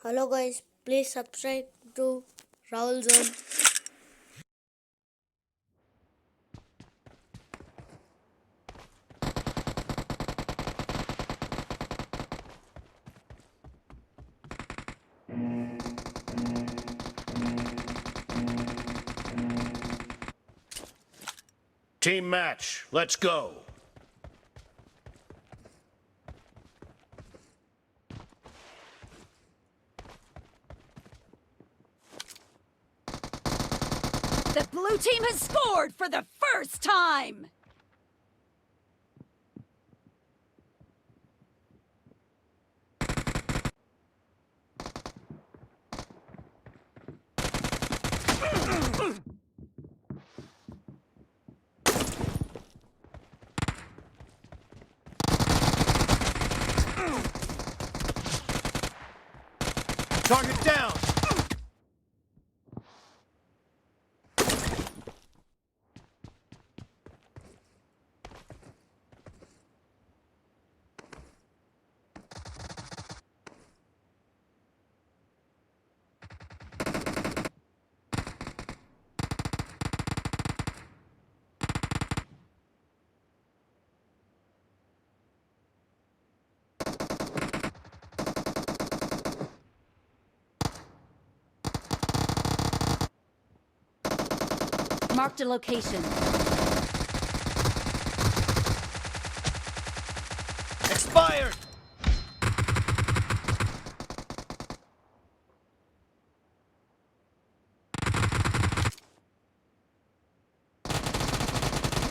Hello guys, please subscribe to Rahul Zone. Team match, let's go. The blue team has scored for the first time! Target down. Marked a location. Expired.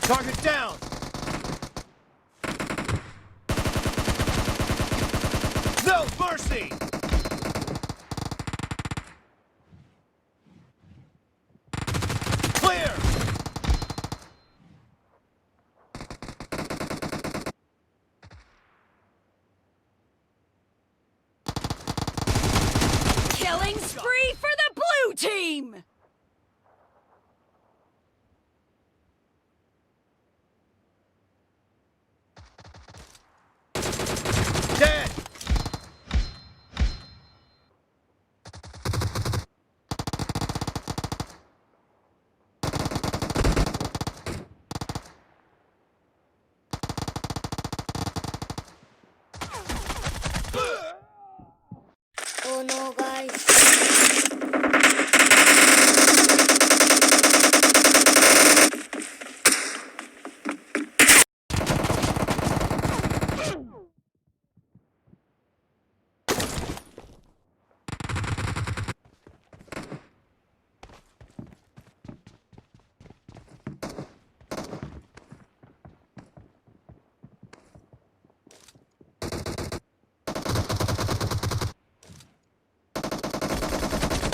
Target down. No mercy. Clear. Killing spree for the blue team! Dead. Oh no guys.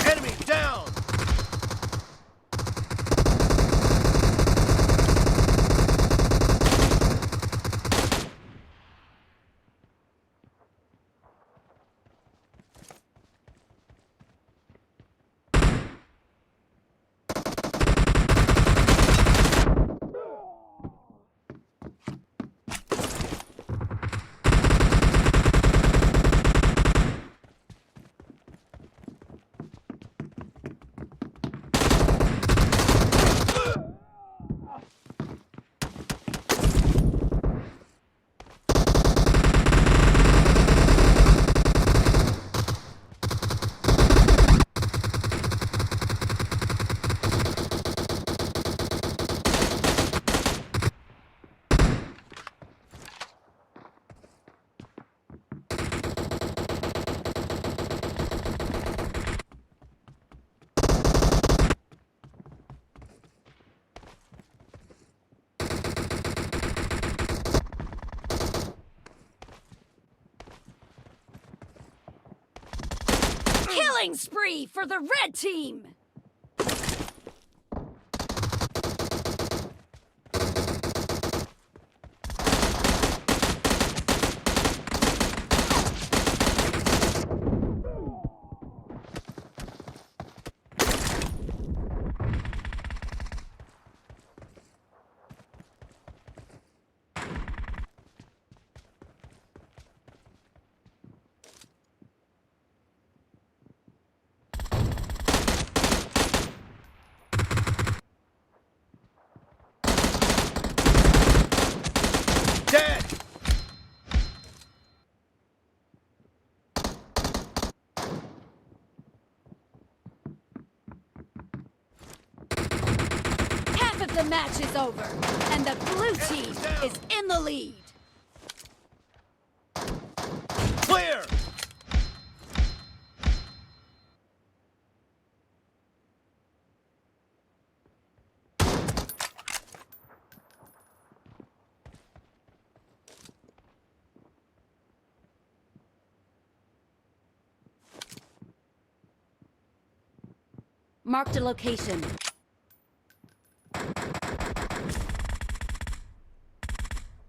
Enemy down. Killing spree for the red team! The match is over, and the blue team is in the lead. Clear! Marked a location.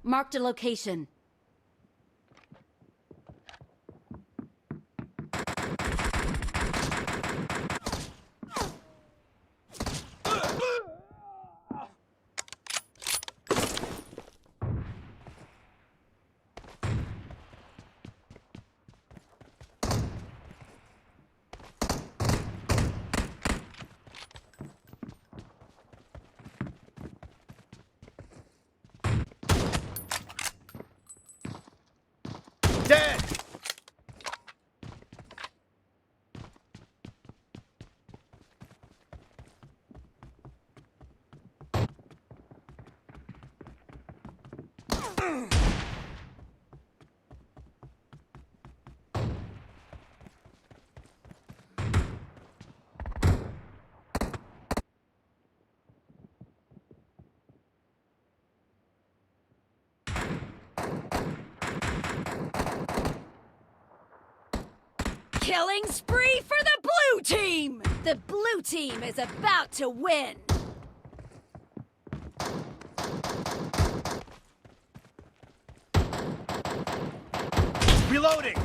Marked a location. Dead! Killing spree for the blue team! The blue team is about to win! Reloading!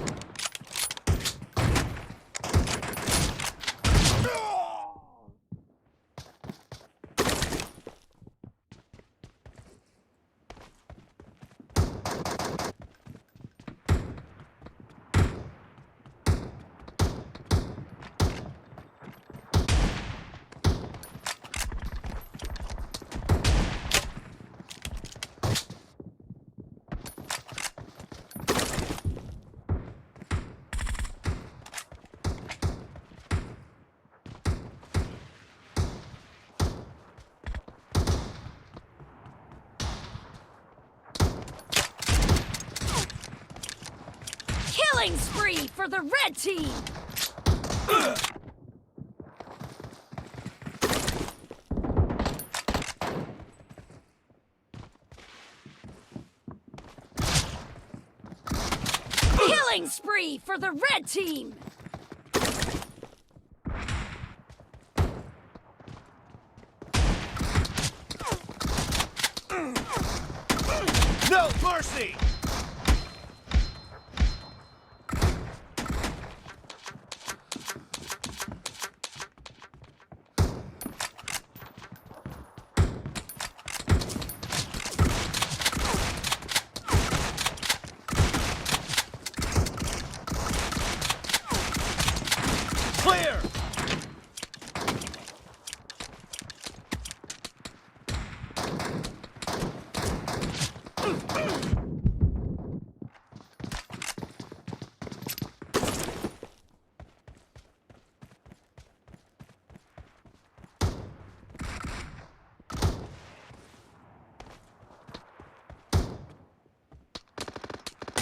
Killing spree for the red team! Killing spree for the red team! No mercy! Clear!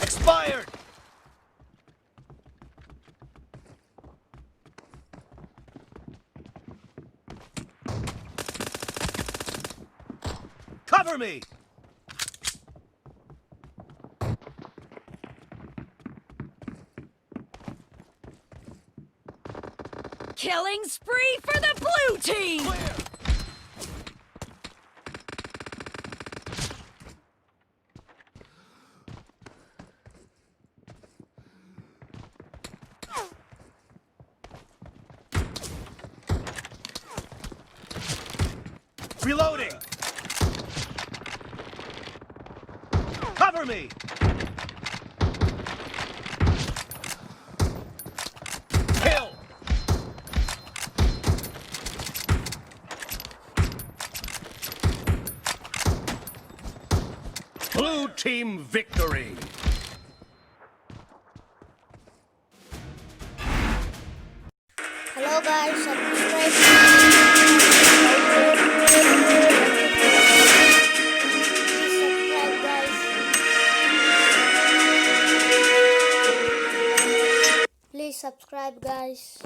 Expired! Cover me! Killing spree for the blue team! Clear! Reloading! Cover me! Kill! Blue team victory! Hello guys, subscribe. subscribe, guys.